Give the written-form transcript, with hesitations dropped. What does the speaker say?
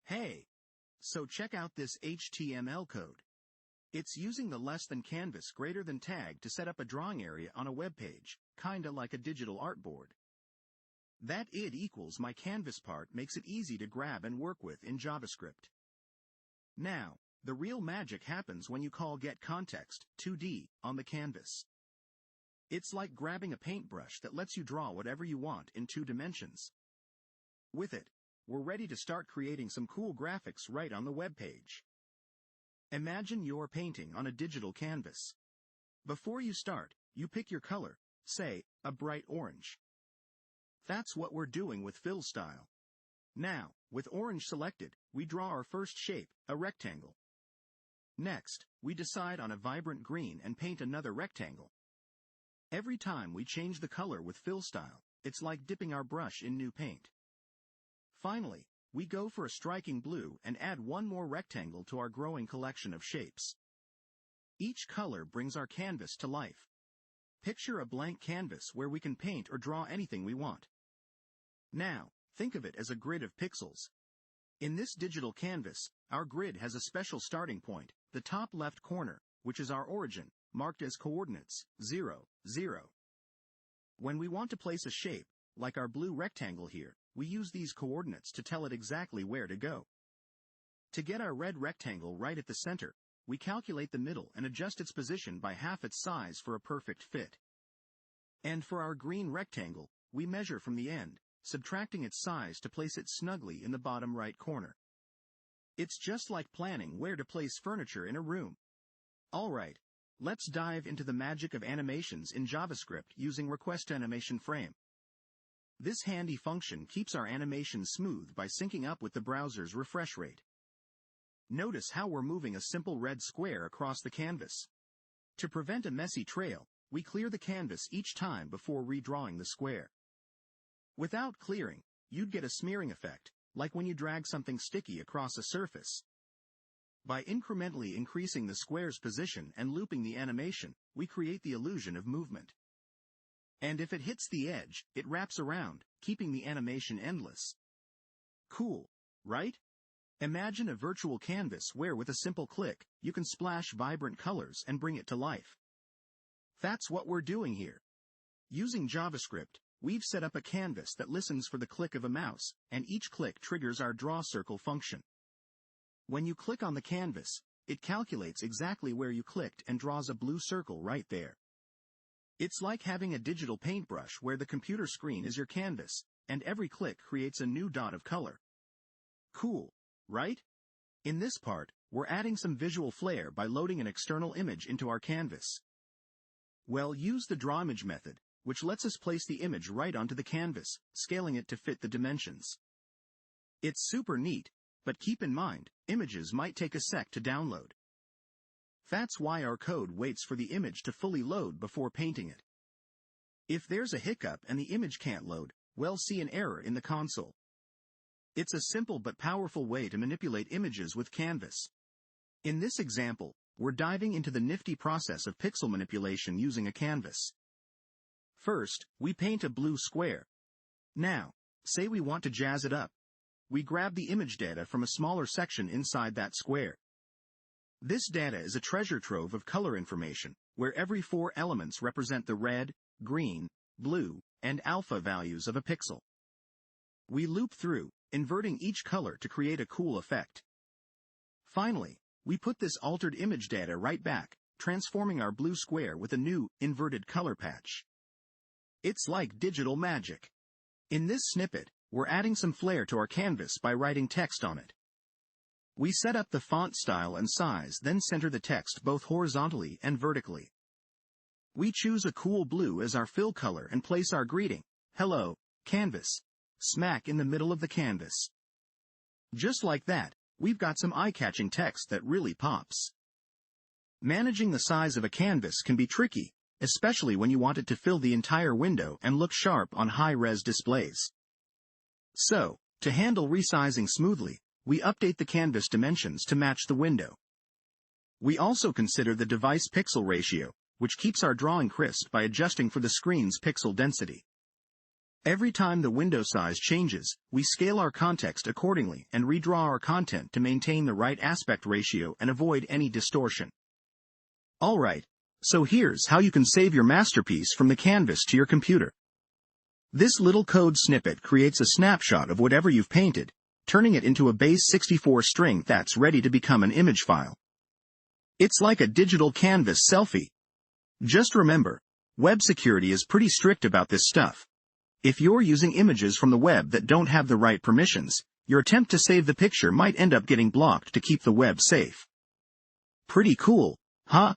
Hey, so check out this HTML code. It's using the less than canvas greater than tag to set up a drawing area on a web page, kinda like a digital artboard. That id equals my canvas part makes it easy to grab and work with in JavaScript. Now, the real magic happens when you call getContext, 2D, on the canvas. It's like grabbing a paintbrush that lets you draw whatever you want in 2 dimensions. With it, we're ready to start creating some cool graphics right on the web page. Imagine you're painting on a digital canvas. Before you start, you pick your color, say, a bright orange. That's what we're doing with fill style. Now, with orange selected, we draw our first shape, a rectangle. Next, we decide on a vibrant green and paint another rectangle. Every time we change the color with fill style, it's like dipping our brush in new paint. Finally, we go for a striking blue and add one more rectangle to our growing collection of shapes. Each color brings our canvas to life. Picture a blank canvas where we can paint or draw anything we want. Now, think of it as a grid of pixels. In this digital canvas, our grid has a special starting point, the top left corner, which is our origin, marked as coordinates, 0, 0. When we want to place a shape, like our blue rectangle here, we use these coordinates to tell it exactly where to go. To get our red rectangle right at the center, we calculate the middle and adjust its position by half its size for a perfect fit. And for our green rectangle, we measure from the end, subtracting its size to place it snugly in the bottom right corner. It's just like planning where to place furniture in a room. Alright, let's dive into the magic of animations in JavaScript using requestAnimationFrame. This handy function keeps our animation smooth by syncing up with the browser's refresh rate. Notice how we're moving a simple red square across the canvas. To prevent a messy trail, we clear the canvas each time before redrawing the square. Without clearing, you'd get a smearing effect, like when you drag something sticky across a surface. By incrementally increasing the square's position and looping the animation, we create the illusion of movement. And if it hits the edge, it wraps around, keeping the animation endless. Cool, right? Imagine a virtual canvas where with a simple click, you can splash vibrant colors and bring it to life. That's what we're doing here. Using JavaScript, we've set up a canvas that listens for the click of a mouse, and each click triggers our draw circle function. When you click on the canvas, it calculates exactly where you clicked and draws a blue circle right there. It's like having a digital paintbrush where the computer screen is your canvas, and every click creates a new dot of color. Cool, right? In this part, we're adding some visual flair by loading an external image into our canvas. Well, use the drawImage method, which lets us place the image right onto the canvas, scaling it to fit the dimensions. It's super neat, but keep in mind, images might take a sec to download. That's why our code waits for the image to fully load before painting it. If there's a hiccup and the image can't load, we'll see an error in the console. It's a simple but powerful way to manipulate images with Canvas. In this example, we're diving into the nifty process of pixel manipulation using a canvas. First, we paint a blue square. Now, say we want to jazz it up. We grab the image data from a smaller section inside that square. This data is a treasure trove of color information, where every 4 elements represent the red, green, blue, and alpha values of a pixel. We loop through, inverting each color to create a cool effect. Finally, we put this altered image data right back, transforming our blue square with a new, inverted color patch. It's like digital magic. In this snippet, we're adding some flair to our canvas by writing text on it. We set up the font style and size, then center the text both horizontally and vertically. We choose a cool blue as our fill color and place our greeting, "Hello, Canvas," smack in the middle of the canvas. Just like that, we've got some eye-catching text that really pops. Managing the size of a canvas can be tricky, especially when you want it to fill the entire window and look sharp on high-res displays. So, to handle resizing smoothly, we update the canvas dimensions to match the window. We also consider the device pixel ratio, which keeps our drawing crisp by adjusting for the screen's pixel density. Every time the window size changes, we scale our context accordingly and redraw our content to maintain the right aspect ratio and avoid any distortion. Alright, so here's how you can save your masterpiece from the canvas to your computer. This little code snippet creates a snapshot of whatever you've painted, turning it into a base 64 string that's ready to become an image file. It's like a digital canvas selfie. Just remember, web security is pretty strict about this stuff. If you're using images from the web that don't have the right permissions, your attempt to save the picture might end up getting blocked to keep the web safe. Pretty cool, huh?